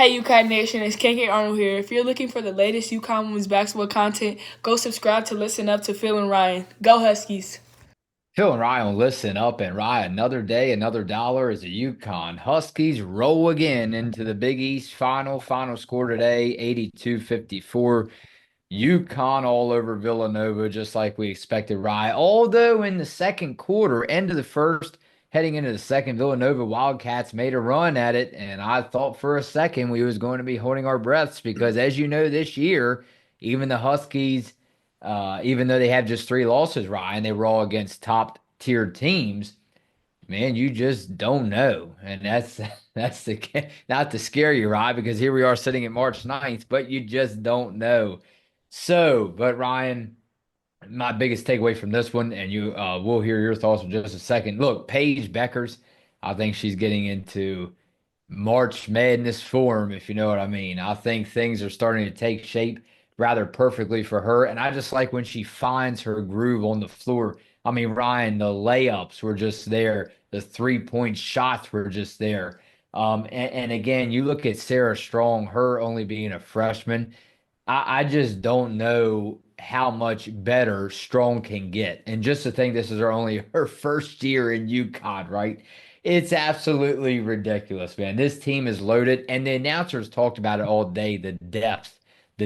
Hey UConn Nation, it's KK Arnold here. If you're looking for the latest UConn women's basketball content, go subscribe to listen up to Phil and Ryan. Go Huskies! Phil and Ryan, listen up and Ryan. Another day, another dollar as the UConn Huskies roll again into the Big East final score today, 82-54. UConn all over Villanova, just like we expected, Ryan. Although in the second quarter, end of the first, heading into the second, Villanova Wildcats made a run at it, and I thought for a second we was going to be holding our breaths because, as you know, this year, even the Huskies, even though they have just three losses, Ryan, they were all against top tiered teams. Man, you just don't know. And that's the not to scare you, right? Because here we are sitting at March 9th, but you just don't know. So, but Ryan, my biggest takeaway from this one, and you we'll hear your thoughts in just a second. Look, Paige Bueckers, I think she's getting into March Madness form, if you know what I mean. I think things are starting to take shape rather perfectly for her. And I just like when she finds her groove on the floor. I mean, Ryan, the layups were just there, the 3-point shots were just there. And again, you look at Sarah Strong, her only being a freshman. I just don't know how much better Strong can get. And just to think this is her first year in UConn, right? It's absolutely ridiculous, man. This team is loaded, and the announcers talked about it all day. The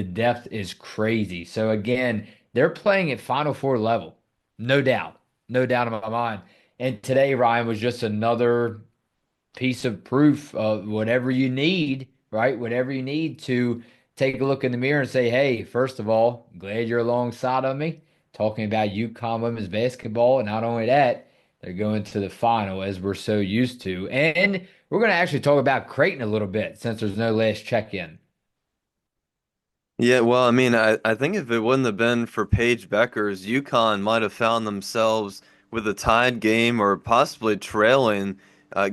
depth is crazy. So again, they're playing at Final Four level, no doubt, no doubt in my mind. And today, Ryan, was just another piece of proof of whatever you need, right? Whatever you need to take a look in the mirror and say, hey, first of all, glad you're alongside of me, talking about UConn women's basketball. And not only that, they're going to the final as we're so used to. And we're going to actually talk about Creighton a little bit since there's no last check-in. Yeah, well, I mean, I think if it wouldn't have been for Paige Bueckers, UConn might have found themselves with a tied game or possibly trailing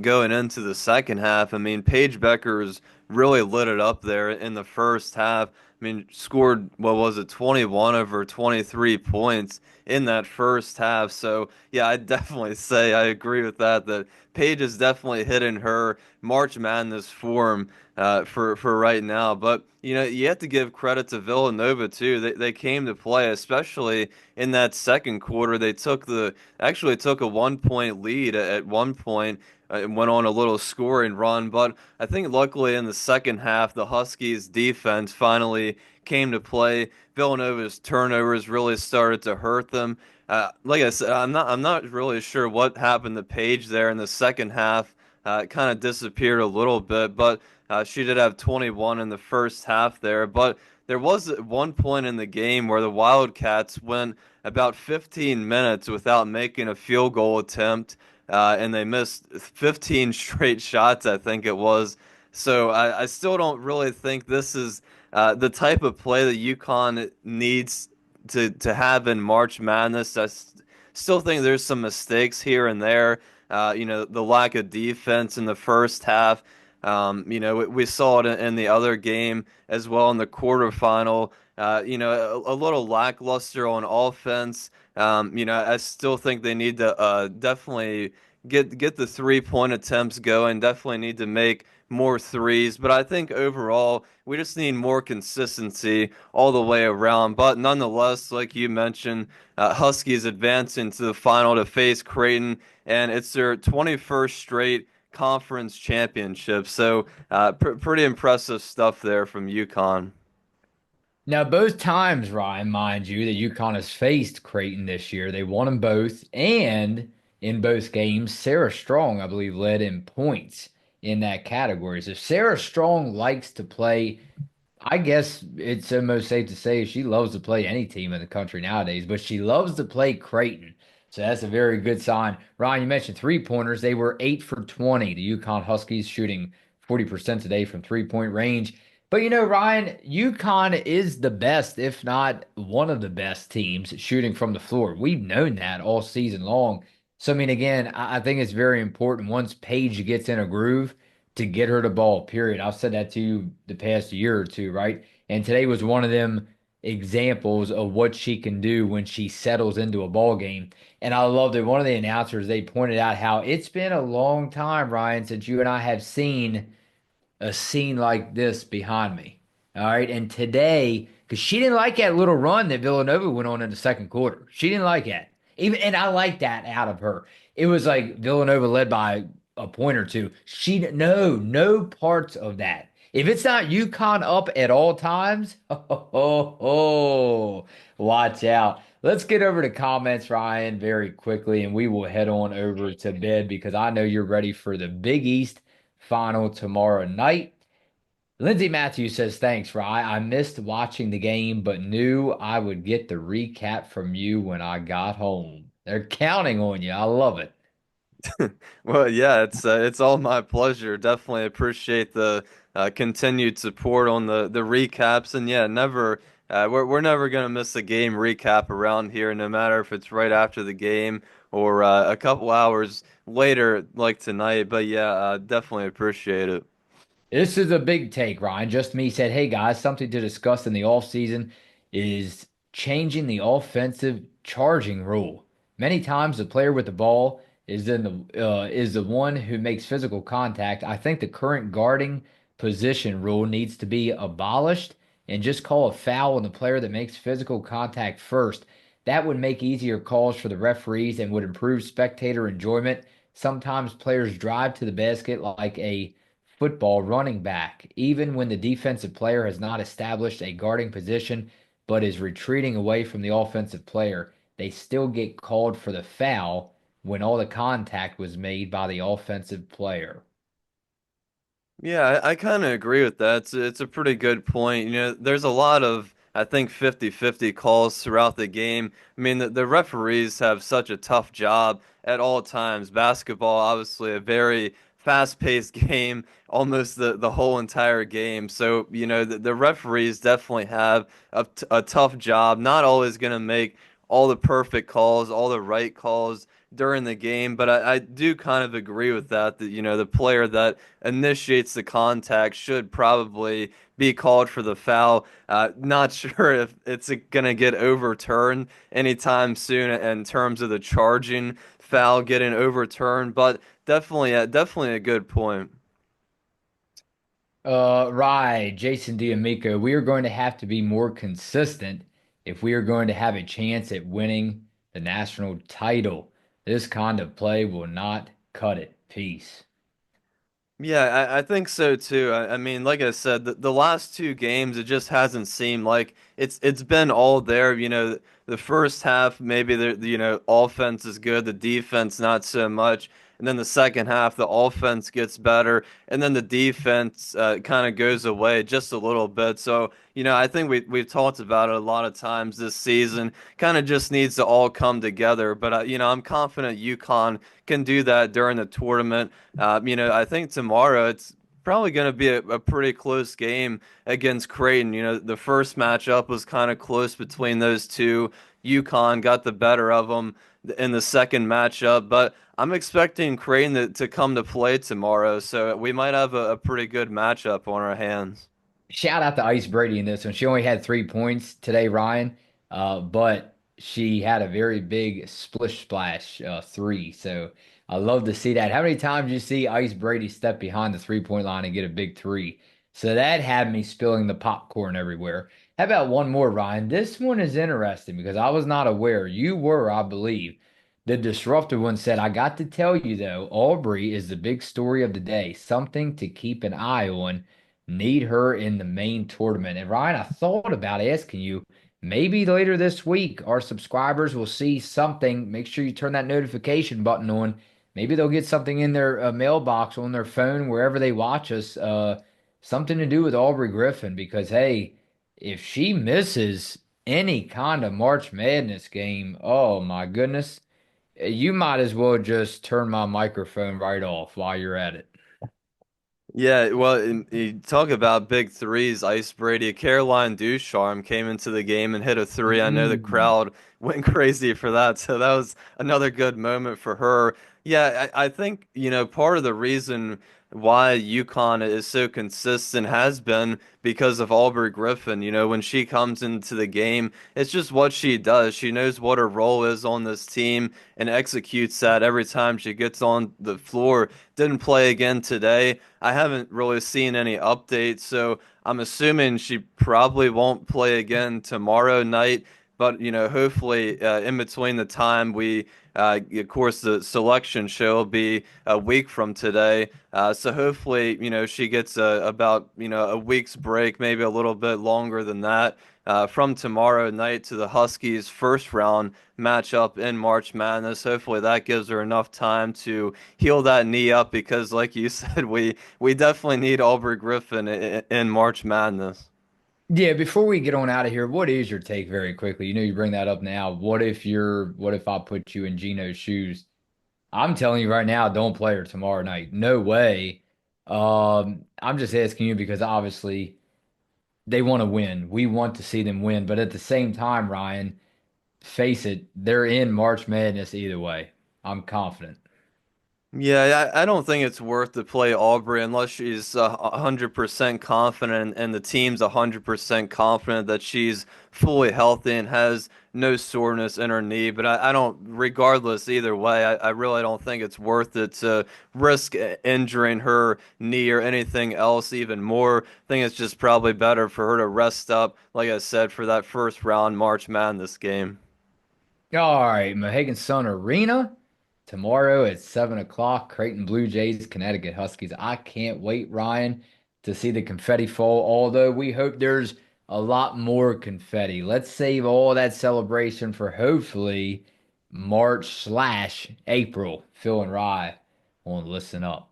going into the second half. I mean, Paige Bueckers really lit it up there in the first half. I mean, scored, what was it, 21 of her 23 points in that first half. So, yeah, I'd definitely say I agree with that Paige is definitely hitting her March Madness form for right now. But you know, you have to give credit to Villanova too. They came to play, especially in that second quarter. They actually took a 1 point lead at one point. And went on a little scoring run, but I think luckily in the second half, the Huskies' defense finally came to play. Villanova's turnovers really started to hurt them. Like I said, I'm not really sure what happened to Paige there in the second half. It kind of disappeared a little bit, but she did have 21 in the first half there. But there was one point in the game where the Wildcats went about 15 minutes without making a field goal attempt, and they missed 15 straight shots, I think it was. So I still don't really think this is the type of play that UConn needs to have in March Madness. Still think there's some mistakes here and there. You know, the lack of defense in the first half. You know, we saw it in the other game as well in the quarterfinal. You know, a little lackluster on offense. You know, I still think they need to definitely get the 3 point attempts going. Definitely need to make more threes. But I think overall, we just need more consistency all the way around. But nonetheless, like you mentioned, Huskies advancing to the final to face Creighton, and it's their 21st straight conference championship. So, pretty impressive stuff there from UConn. Now, both times, Ryan, mind you, that UConn has faced Creighton this year, they won them both. And in both games, Sarah Strong, I believe, led in points in that category. So Sarah Strong likes to play. I guess it's almost safe to say she loves to play any team in the country nowadays, but she loves to play Creighton. So that's a very good sign. Ryan, you mentioned three-pointers. They were 8 for 20. The UConn Huskies shooting 40% today from three-point range. But you know, Ryan, UConn is the best, if not one of the best teams shooting from the floor. We've known that all season long. So, I mean, again, I think it's very important once Paige gets in a groove to get her the ball, period. I've said that to you the past year or two, right? And today was one of them examples of what she can do when she settles into a ball game. And I loved it. One of the announcers, they pointed out how it's been a long time, Ryan, since you and I have seen a scene like this behind me. All right. And today, because she didn't like that little run that Villanova went on in the second quarter. She didn't like that. Even and I like that out of her. It was like Villanova led by a point or two. No parts of that. If it's not UConn up at all times, watch out. Let's get over to comments, Ryan, very quickly, and we will head on over to bed because I know you're ready for the Big East final tomorrow night. Lindsay Matthews says, thanks, Ryan. I missed watching the game, but knew I would get the recap from you when I got home. They're counting on you. I love it. Well, yeah, it's all my pleasure. Definitely appreciate the continued support on the recaps, and yeah, never we're never gonna miss a game recap around here, no matter if it's right after the game or a couple hours later, like tonight. But yeah, definitely appreciate it. This is a big take, Ryan. Just me said, hey guys, something to discuss in the offseason is changing the offensive charging rule. Many times the player with the ball is the one who makes physical contact. I think the current guarding position rule needs to be abolished and just call a foul on the player that makes physical contact first. That would make easier calls for the referees and would improve spectator enjoyment. Sometimes players drive to the basket like a football running back, even when the defensive player has not established a guarding position but is retreating away from the offensive player, they still get called for the foul when all the contact was made by the offensive player. Yeah, I kind of agree with that. It's a pretty good point. You know, there's a lot of, I think, 50-50 calls throughout the game. I mean, the referees have such a tough job at all times. Basketball, obviously, a very fast-paced game, almost the whole entire game. So, you know, the referees definitely have a tough job. Not always going to make all the perfect calls, all the right calls during the game, but I do kind of agree with that, you know, the player that initiates the contact should probably be called for the foul. Not sure if it's going to get overturned anytime soon in terms of the charging foul getting overturned, but definitely a good point. Right, Jason D'Amico, we are going to have to be more consistent if we are going to have a chance at winning the national title. This kind of play will not cut it. Peace. Yeah, I think so too. I mean, like I said, the last two games, it just hasn't seemed like it's been all there. You know, the first half, maybe you know, offense is good, the defense not so much. And then the second half, the offense gets better, and then the defense kind of goes away just a little bit. So, you know, I think we've talked about it a lot of times this season. Kind of just needs to all come together. But you know, I'm confident UConn can do that during the tournament. You know, I think tomorrow it's probably going to be a pretty close game against Creighton. You know, the first matchup was kind of close between those two. UConn got the better of them in the second matchup, but I'm expecting Creighton to come to play tomorrow, so we might have a pretty good matchup on our hands. Shout out to Ice Brady in this one. She only had 3 points today, Ryan, but she had a very big splish splash three. So I love to see that. How many times you see Ice Brady step behind the 3 point line and get a big three? So that had me spilling the popcorn everywhere. How about one more, Ryan? This one is interesting because I was not aware. You were, I believe. The disruptor one said, I got to tell you though, Aubrey is the big story of the day, something to keep an eye on. Need her in the main tournament. And Ryan, I thought about asking you, maybe later this week, our subscribers will see something. Make sure you turn that notification button on. Maybe they'll get something in their mailbox on their phone, wherever they watch us, something to do with Aubrey Griffin. Because, hey, if she misses any kind of March Madness game, oh my goodness, you might as well just turn my microphone right off while you're at it. Yeah, well, you talk about big threes. Ice Brady, Caroline Ducharme came into the game and hit a three. I know the Mm. crowd went crazy for that, so that was another good moment for her. Yeah, I think, you know, part of the reason why UConn is so consistent has been because of Aubrey Griffin. You know, when she comes into the game, it's just what she does. She knows what her role is on this team and executes that every time she gets on the floor. Didn't play again today. I haven't really seen any updates, so I'm assuming she probably won't play again tomorrow night. But you know, hopefully, in between the time of course, the selection show will be a week from today. So hopefully, you know, she gets about a week's break, maybe a little bit longer than that, from tomorrow night to the Huskies' first round matchup in March Madness. Hopefully, that gives her enough time to heal that knee up because, like you said, we definitely need Aubrey Griffin in March Madness. Yeah, before we get on out of here, what is your take very quickly? You know, you bring that up now. What if I put you in Gino's shoes? I'm telling you right now, don't play her tomorrow night. No way. I'm just asking you because obviously they want to win. We want to see them win. But at the same time, Ryan, face it, they're in March Madness either way. I'm confident. Yeah, I don't think it's worth to play Aubrey unless she's 100% confident and the team's 100% confident that she's fully healthy and has no soreness in her knee. But I don't, regardless, either way, I really don't think it's worth it to risk injuring her knee or anything else even more. I think it's just probably better for her to rest up, like I said, for that first round March Madness game. All right, Mohegan Sun Arena tomorrow at 7 o'clock. Creighton Blue Jays, Connecticut Huskies. I can't wait, Ryan, to see the confetti fall. Although we hope there's a lot more confetti. Let's save all that celebration for hopefully March/April. Phil and Rye on Listen Up.